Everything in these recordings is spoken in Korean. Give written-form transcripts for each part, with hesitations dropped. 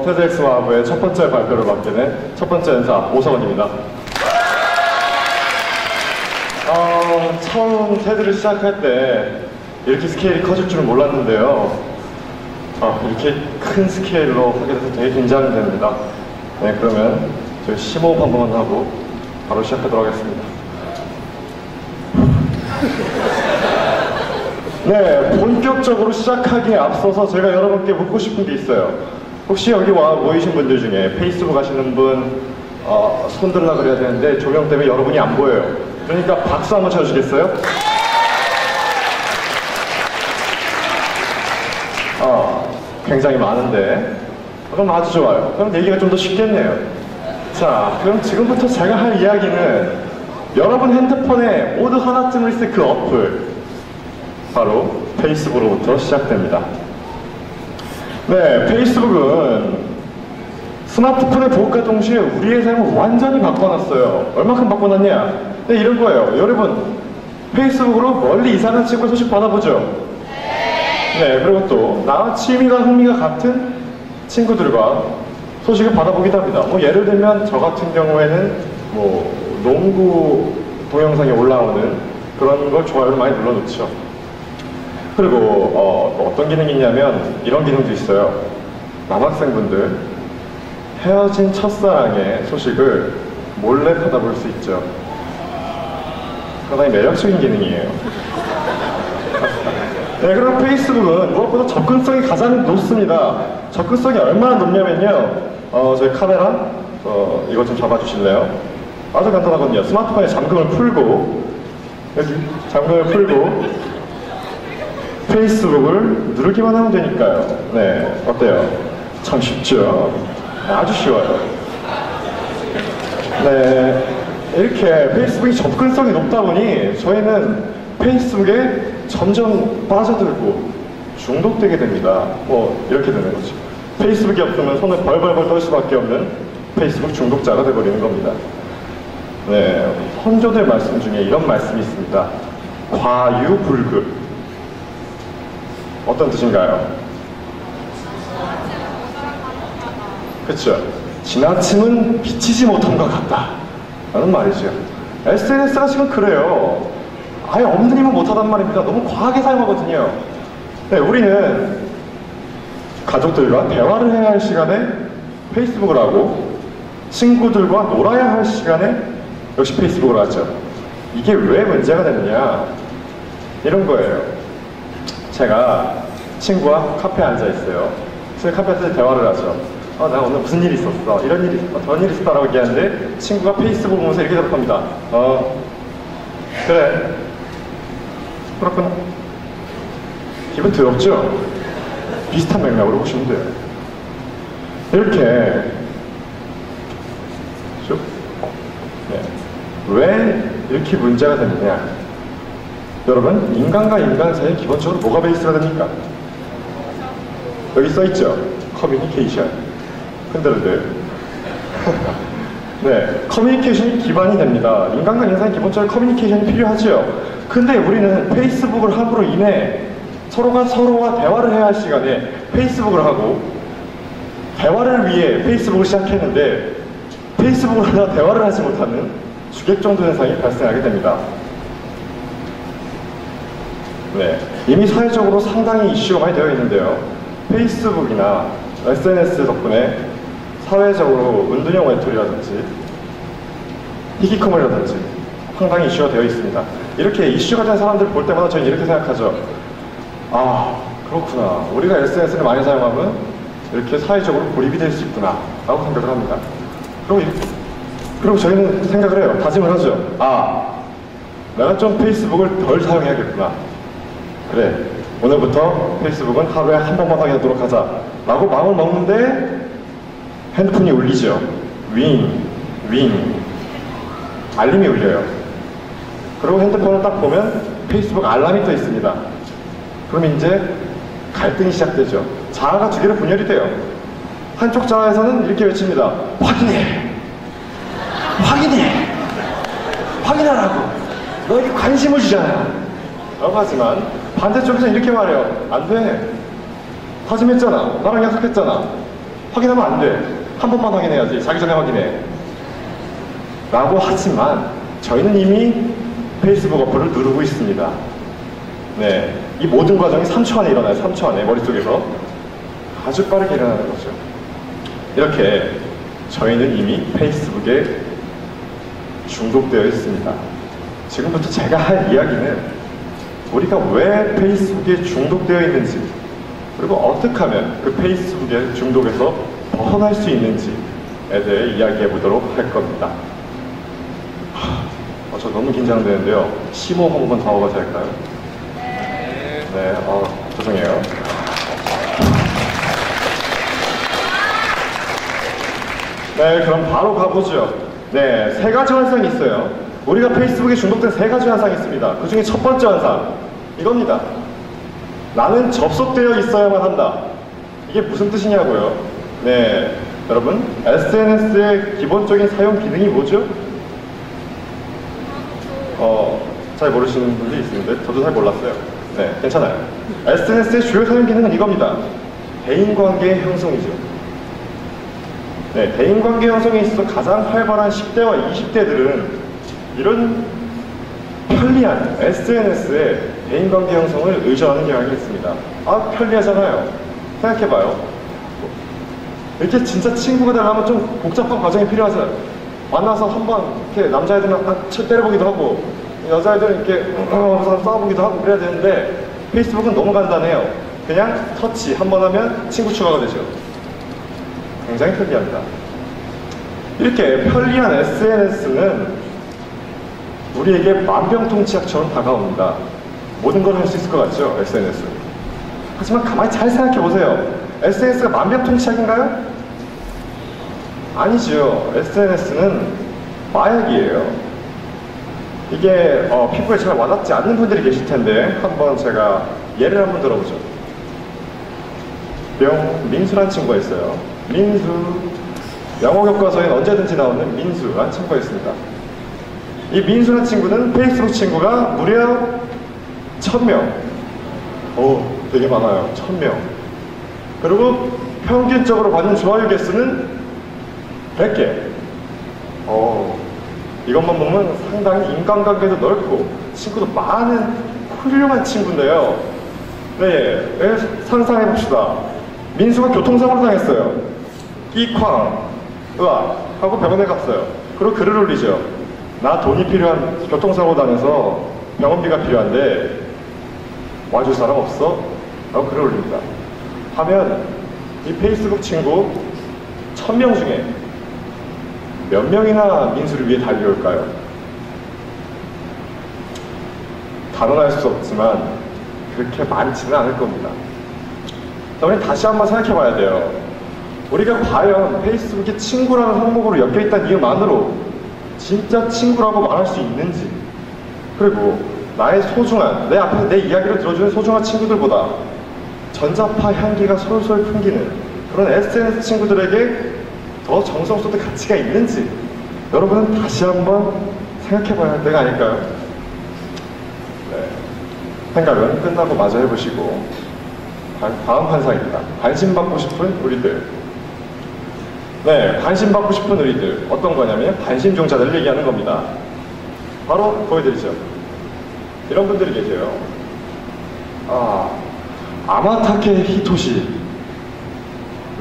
테드엑스 와브의 첫 번째 발표를 맡게 된 첫 번째 연사 오성원입니다. 처음 테드를 시작할 때 이렇게 스케일이 커질 줄은 몰랐는데요. 이렇게 큰 스케일로 하게 돼서 되게 긴장이 됩니다. 네, 그러면 저희 심호흡 한 번만 하고 바로 시작하도록 하겠습니다. 네, 본격적으로 시작하기에 앞서서 제가 여러분께 묻고 싶은 게 있어요. 혹시 여기 모이신 분들 중에 페이스북 하시는 분 손 들으려고 그래야 되는데 조명 때문에 여러분이 안 보여요. 그러니까 박수 한번 쳐주시겠어요? 굉장히 많은데 그럼 아주 좋아요. 그럼 얘기가 좀 더 쉽겠네요. 자, 그럼 지금부터 제가 할 이야기는 여러분 핸드폰에 모두 하나쯤 있을 그 어플, 바로 페이스북으로부터 시작됩니다. 네, 페이스북은 스마트폰의 보급과 동시에 우리의 삶을 완전히 바꿔놨어요. 얼마큼 바꿔놨냐? 네, 이런 거예요. 여러분, 페이스북으로 멀리 이상한 친구의 소식 받아보죠? 네, 그리고 또 나와 취미가 흥미가 같은 친구들과 소식을 받아보기도 합니다. 뭐 예를 들면 저 같은 경우에는 뭐 농구 동영상이 올라오는 그런 걸 좋아요를 많이 눌러놓죠. 그리고 어떤 기능이 있냐면 이런 기능도 있어요. 남학생분들 헤어진 첫사랑의 소식을 몰래 받아볼 수 있죠. 상당히 매력적인 기능이에요. 네, 그럼 페이스북은 무엇보다 접근성이 가장 높습니다. 접근성이 얼마나 높냐면요, 저희 카메라 이거 좀 잡아주실래요? 아주 간단하거든요. 스마트폰에 잠금을 풀고, 여기 잠금을 풀고 페이스북을 누르기만 하면 되니까요. 네, 어때요? 참 쉽죠? 아주 쉬워요. 네, 이렇게 페이스북이 접근성이 높다 보니 저희는 페이스북에 점점 빠져들고 중독되게 됩니다. 뭐 이렇게 되는 거죠. 페이스북이 없으면 손을 벌벌벌 떨 수밖에 없는 페이스북 중독자가 되어버리는 겁니다. 네, 선조들 말씀 중에 이런 말씀이 있습니다. 과유불급. 어떤 뜻인가요? 그쵸? 지나침은 비치지 못한 것 같다 라는 말이죠. SNS가 지금 그래요. 아예 없는 힘은 못하단 말입니다. 너무 과하게 사용하거든요. 네, 우리는 가족들과 대화를 해야 할 시간에 페이스북을 하고 친구들과 놀아야 할 시간에 역시 페이스북을 하죠. 이게 왜 문제가 되느냐, 이런 거예요. 제가 친구와 카페에 앉아 있어요. 친구 카페에서 대화를 하죠. 나 오늘 무슨 일이 있었어, 이런 일이 있었어, 저런 일이 있었다라고 얘기하는데 친구가 페이스북 보면서 이렇게 답합니다. 그래, 그렇구나. 기분 더럽죠? 비슷한 맥락으로 보시면 돼요. 이렇게 쭉. 네. 왜 이렇게 문제가 되느냐? 여러분, 인간과 인간 사이에 기본적으로 뭐가 베이스가 됩니까? 여기 써있죠? 커뮤니케이션. 흔들흔들. 네, 커뮤니케이션이 기반이 됩니다. 인간과 인간은 기본적으로 커뮤니케이션이 필요하죠. 근데 우리는 페이스북을 함으로 인해 서로가 서로와 대화를 해야 할 시간에 페이스북을 하고, 대화를 위해 페이스북을 시작했는데 페이스북을 하다가 대화를 하지 못하는 주객정도 현상이 발생하게 됩니다. 네, 이미 사회적으로 상당히 이슈가 많이 되어 있는데요. 페이스북이나 SNS 덕분에 사회적으로 은둔형 외톨이라든지 히키코모리라든지 상당히 이슈가 되어 있습니다. 이렇게 이슈가 된 사람들 볼 때마다 저는 이렇게 생각하죠. 아, 그렇구나. 우리가 SNS를 많이 사용하면 이렇게 사회적으로 고립이 될 수 있구나 라고 생각을 합니다. 그리고 저희는 생각을 해요. 다짐을 하죠. 아, 내가 좀 페이스북을 덜 사용해야겠구나 그래, 오늘부터 페이스북은 하루에 한 번만 확인하도록 하자 라고 마음을 먹는데 핸드폰이 울리죠. 윙, 윙. 알림이 울려요. 그리고 핸드폰을 딱 보면 페이스북 알람이 떠 있습니다. 그럼 이제 갈등이 시작되죠. 자아가 두 개로 분열이 돼요. 한쪽 자아에서는 이렇게 외칩니다. 확인해! 확인해! 확인하라고! 너에게 관심을 주잖아! 라고 하지만 반대쪽에서는 이렇게 말해요. 안 돼. 다짐했잖아. 나랑 약속했잖아. 확인하면 안 돼. 한 번만 확인해야지. 자기 전에 확인해. 라고 하지만 저희는 이미 페이스북 어플을 누르고 있습니다. 네, 이 모든 과정이 3초 안에 일어나요. 3초 안에 머릿속에서 아주 빠르게 일어나는 거죠. 이렇게 저희는 이미 페이스북에 중독되어 있습니다. 지금부터 제가 할 이야기는 우리가 왜 페이스북에 중독되어 있는지, 그리고 어떻게 하면 그 페이스북의 중독에서 벗어날 수 있는지에 대해 이야기해 보도록 할 겁니다. 저 너무 긴장되는데요. 심호흡 한 번만 더 하고 될까요? 네, 죄송해요. 네, 그럼 바로 가보죠. 네, 세 가지 현상이 있어요. 우리가 페이스북에 중독된 세 가지 현상이 있습니다. 그 중에 첫 번째 현상, 이겁니다. 나는 접속되어 있어야만 한다. 이게 무슨 뜻이냐고요? 네, 여러분, SNS의 기본적인 사용 기능이 뭐죠? 잘 모르시는 분들이 있는데 저도 잘 몰랐어요. 네, 괜찮아요. SNS의 주요 사용 기능은 이겁니다. 대인관계 형성이죠. 네, 대인관계 형성에 있어서 가장 활발한 10대와 20대들은 이런 편리한 SNS의 대인관계 형성을 의존하는 경향이 있습니다. 아, 편리하잖아요. 생각해봐요. 이렇게 진짜 친구가 되려면 좀 복잡한 과정이 필요하잖아요. 만나서 한번 이렇게 남자애들은 때려보기도 하고 여자애들은 이렇게 싸워보기도 하고 그래야 되는데 페이스북은 너무 간단해요. 그냥 터치 한번 하면 친구 추가가 되죠. 굉장히 편리합니다. 이렇게 편리한 SNS는 우리에게 만병통치약처럼 다가옵니다. 모든 걸 할 수 있을 것 같죠, SNS. 하지만 가만히 잘 생각해보세요. SNS가 만병통치약인가요? 아니죠. SNS는 마약이에요. 이게 피부에 잘 와닿지 않는 분들이 계실 텐데 한번 제가 예를 한번 들어보죠. 민수란 친구가 있어요. 민수. 영어 교과서엔 언제든지 나오는 민수란 친구가 있습니다. 이 민수란 친구는 페이스북 친구가 무려 1000명. 되게 많아요. 1000명. 그리고 평균적으로 받는 좋아요 개수는 100개. 이것만 보면 상당히 인간관계도 넓고 친구도 많은 훌륭한 친구인데요. 네, 상상해봅시다. 민수가 교통사고를 당했어요. 끼쾅, 으악 하고 병원에 갔어요. 그리고 글을 올리죠. 나 돈이 필요한, 교통사고 당해서 병원비가 필요한데 와줄 사람 없어? 라고 글을 올립니다. 하면 이 페이스북 친구 1000명 중에 몇 명이나 민수를 위해 달려올까요? 단언할 수 없지만 그렇게 많지는 않을 겁니다. 자, 우리 다시 한번 생각해 봐야 돼요. 우리가 과연 페이스북에 친구라는 항목으로 엮여있다는 이유만으로 진짜 친구라고 말할 수 있는지, 그리고 나의 소중한, 내 앞에서 내 이야기를 들어주는 소중한 친구들보다 전자파 향기가 솔솔 풍기는 그런 SNS 친구들에게 더 정성 쏟을 가치가 있는지 여러분은 다시 한번 생각해봐야 할 때가 아닐까요? 네. 생각은 끝나고 마저 해보시고, 다음 환상입니다. 관심받고 싶은 우리들. 네, 관심받고 싶은 우리들. 어떤 거냐면 관심종자들을 얘기하는 겁니다. 바로 보여드리죠. 이런 분들이 계세요. 아마타케 히토시.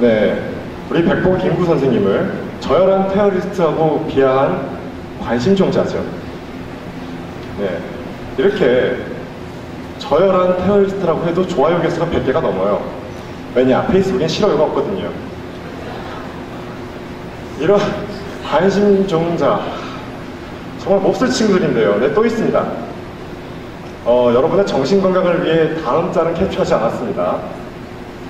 네, 우리 백보 김구 선생님을 저열한 테러리스트하고 비하한 관심종자죠. 네, 이렇게 저열한 테러리스트라고 해도 좋아요 개수가 100개가 넘어요. 왜냐? 페이스북엔 싫어요가 없거든요. 이런 관심종자 정말 몹쓸 친구들인데요. 네, 또 있습니다. 여러분의 정신건강을 위해 다음 자는 캡처하지 않았습니다.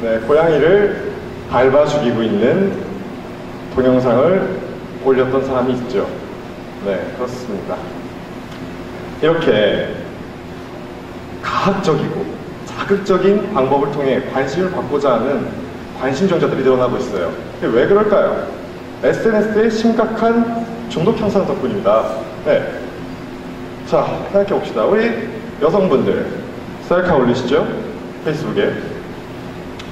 네, 고양이를 밟아 죽이고 있는 동영상을 올렸던 사람이 있죠. 네, 그렇습니다. 이렇게 가학적이고 자극적인 방법을 통해 관심을 받고자 하는 관심종자들이 늘어나고 있어요. 왜 그럴까요? SNS의 심각한 중독 형상 덕분입니다. 네. 자, 생각해 봅시다. 우리 여성분들 셀카 올리시죠? 페이스북에.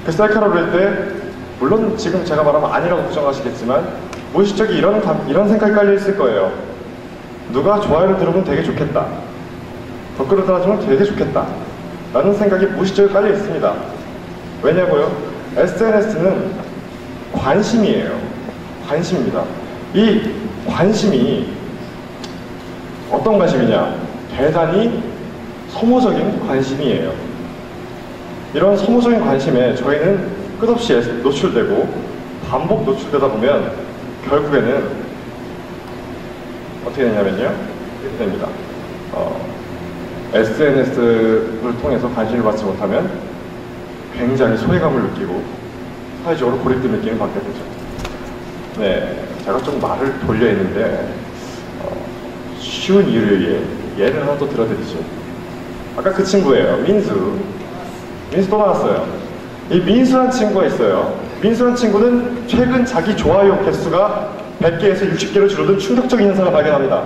그 셀카를 올릴 때 물론 지금 제가 말하면 아니라고 부정하시겠지만 무의식적인 이런 생각이 깔려 있을 거예요. 누가 좋아요를 들으면 되게 좋겠다. 댓글을 달아주면 되게 좋겠다. 라는 생각이 무의식적으로 깔려 있습니다. 왜냐고요? SNS는 관심이에요. 관심입니다. 이 관심이 어떤 관심이냐? 대단히 소모적인 관심이에요. 이런 소모적인 관심에 저희는 끝없이 노출되고 반복 노출되다 보면 결국에는 어떻게 되냐면요. 이렇게 됩니다. SNS를 통해서 관심을 받지 못하면 굉장히 소외감을 느끼고 사회적으로 고립된 느낌을 받게 되죠. 네, 제가 좀 말을 돌려 했는데 쉬운 이유를 위해 예를 하나 또 들어드리죠. 아까 그 친구예요. 민수 또 나왔어요. 이 민수란 친구가 있어요. 민수란 친구는 최근 자기 좋아요 개수가 100개에서 60개로 줄어든 충격적인 현상을 발견합니다.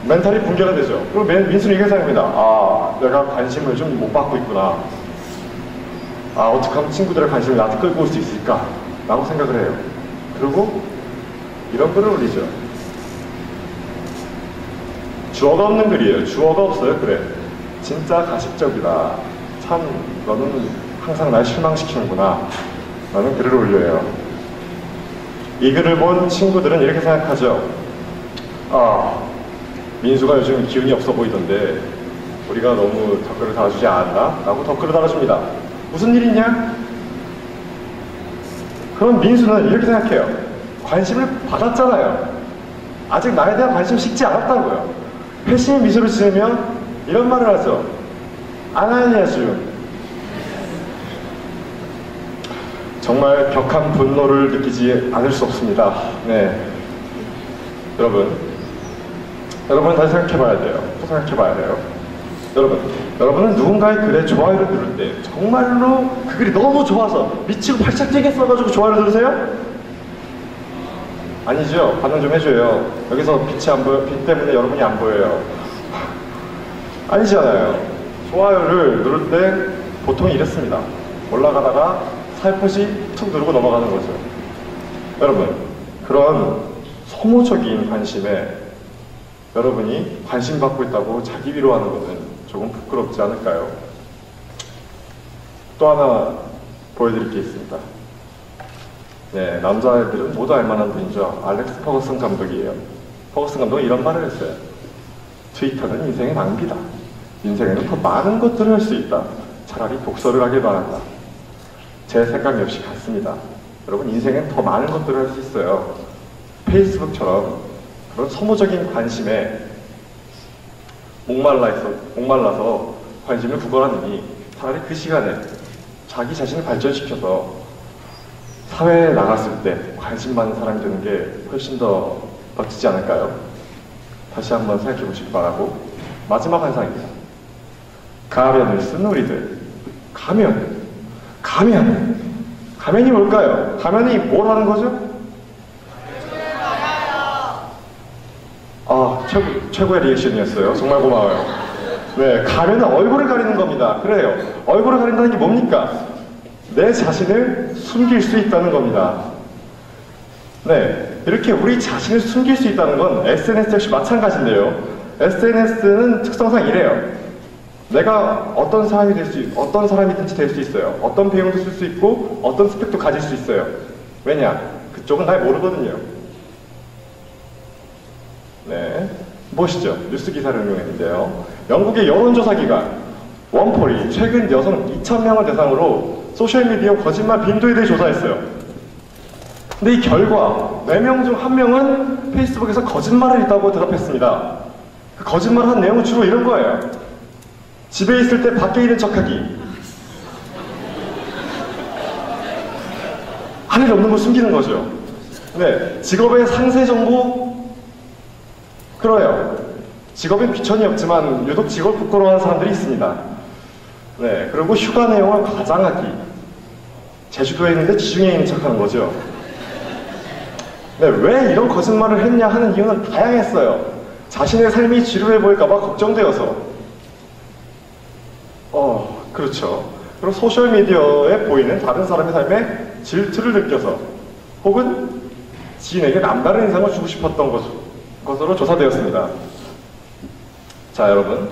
멘탈이 붕괴가 되죠. 그리고 민수는 이렇게 생각합니다. 아, 내가 관심을 좀 못 받고 있구나. 아, 어떻게 하면 친구들의 관심을 나한테 끌고 올 수 있을까? 라고 생각을 해요. 그리고 이런 글을 올리죠. 주어가 없는 글이에요. 주어가 없어요. 그래. 진짜 가식적이다. 참 너는 항상 날 실망시키는구나. 라는 글을 올려요. 이 글을 본 친구들은 이렇게 생각하죠. 아, 민수가 요즘 기운이 없어 보이던데 우리가 너무 댓글을 달아주지 않았나? 라고 댓글을 달아줍니다. 무슨 일 있냐? 그럼 민수는 이렇게 생각해요. 관심을 받았잖아요. 아직 나에 대한 관심이 식지 않았다고요. 회심의 미소를 지으면 이런 말을 하죠. 아나니아주. 정말 격한 분노를 느끼지 않을 수 없습니다. 네, 여러분 다시 생각해봐야 돼요. 또 생각해봐야 돼요. 여러분은 누군가의 글에 좋아요를 누를 때 정말로 그 글이 너무 좋아서 미치고 팔짝 뛰게 써가지고 좋아요를 누르세요? 아니죠. 반응 좀 해줘요. 여기서 빛이 안 보여, 빛 때문에 여러분이 안 보여요. 아니잖아요. 좋아요를 누를 때 보통 이랬습니다. 올라가다가 살포시 툭 누르고 넘어가는 거죠. 여러분, 그런 소모적인 관심에 여러분이 관심 받고 있다고 자기 위로하는 것은 조금 부끄럽지 않을까요? 또 하나 보여드릴 게 있습니다. 네, 남자애들은 모두 알만한 분이죠. 알렉스 퍼거슨 감독이에요. 퍼거슨 감독은 이런 말을 했어요. 트위터는 인생의 낭비다. 인생에는 더 많은 것들을 할 수 있다. 차라리 독서를 하길 바란다. 제 생각 역시 같습니다. 여러분, 인생엔 더 많은 것들을 할 수 있어요. 페이스북처럼 그런 소모적인 관심에 목말라서 관심을 구걸하느니 차라리 그 시간에 자기 자신을 발전시켜서 사회에 나갔을 때 관심 많은 사람이 되는 게 훨씬 더 멋지지 않을까요? 다시 한번 생각해 보시기 바라고, 마지막 한 상입니다. 가면을 쓴 우리들. 가면이 뭘까요? 가면이 뭘 하는 거죠? 아, 최고의 리액션이었어요. 정말 고마워요. 네, 가면은 얼굴을 가리는 겁니다. 그래요. 얼굴을 가린다는 게 뭡니까? 내 자신을 숨길 수 있다는 겁니다. 네, 이렇게 우리 자신을 숨길 수 있다는 건 SNS 역시 마찬가지인데요. SNS는 특성상 이래요. 내가 어떤 사람이든지 될 수 있어요. 어떤 배경도 쓸 수 있고 어떤 스펙도 가질 수 있어요. 왜냐? 그쪽은 날 모르거든요. 네, 보시죠. 뉴스 기사를 인용했는데요. 영국의 여론조사기관 원폴이 최근 여성 2,000명을 대상으로 소셜미디어 거짓말 빈도에 대해 조사했어요. 근데 이 결과 4명 중 1명은 페이스북에서 거짓말을 했다고 대답했습니다. 그 거짓말한 내용은 주로 이런 거예요. 집에 있을 때 밖에 있는 척하기. 할 일 없는 걸 숨기는 거죠. 네, 직업의 상세 정보 그래요. 직업엔 귀천이 없지만 유독 직업을 부끄러워하는 사람들이 있습니다. 네, 그리고 휴가 내용을 과장하기. 제주도에 있는데 지중해에 있는 척하는 거죠. 네, 왜 이런 거짓말을 했냐 하는 이유는 다양했어요. 자신의 삶이 지루해 보일까봐 걱정되어서. 그렇죠. 그리고 소셜미디어에 보이는 다른 사람의 삶에 질투를 느껴서, 혹은 지인에게 남다른 인상을 주고 싶었던 것으로 조사되었습니다. 자, 여러분.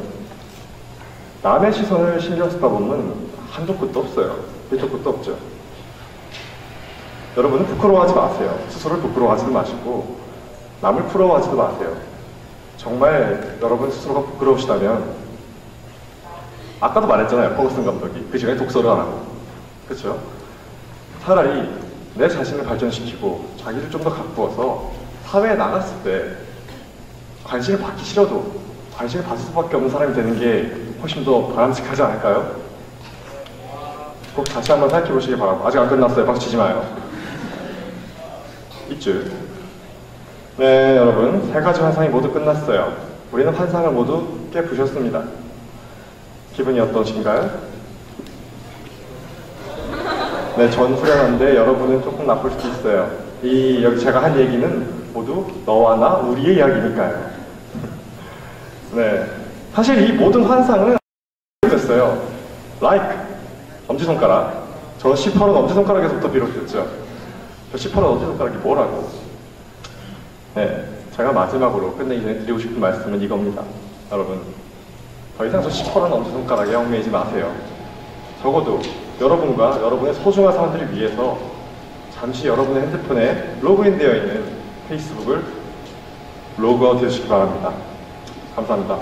남의 시선을 신경 쓰다 보면 한도 끝도 없어요. 밑도 끝도 없죠. 여러분은 부끄러워하지 마세요. 스스로를 부끄러워하지도 마시고 남을 부러워하지도 마세요. 정말 여러분 스스로가 부끄러우시다면, 아까도 말했잖아요. 퍼거슨 감독이 그 시간에 독서를 안 하고, 그렇죠? 차라리 내 자신을 발전시키고 자기를 좀 더 가꾸어서 사회에 나갔을 때 관심을 받기 싫어도 관심을 받을 수밖에 없는 사람이 되는 게 훨씬 더 바람직하지 않을까요? 꼭 다시 한번 생각해 보시기 바라고. 아직 안 끝났어요. 박수 치지 마요. 입줄. 네, 여러분, 세 가지 환상이 모두 끝났어요. 우리는 환상을 모두 깨부셨습니다. 기분이 어떠신가요? 네, 전 후련한데 여러분은 조금 나쁠 수도 있어요. 여기 제가 한 얘기는 모두 너와 나, 우리의 이야기니까요. 네, 사실 이 모든 환상은 됐어요. like, 엄지손가락. 저 18원 엄지손가락에서부터 비롯됐죠. 저 18원 엄지손가락이 뭐라고? 네, 제가 마지막으로 끝내기 전에 드리고 싶은 말씀은 이겁니다. 여러분, 더 이상 저 18원 엄지손가락에 얽매이지 마세요. 적어도 여러분과 여러분의 소중한 사람들을 위해서 잠시 여러분의 핸드폰에 로그인되어 있는 페이스북을 로그아웃 해주시기 바랍니다. 감사합니다.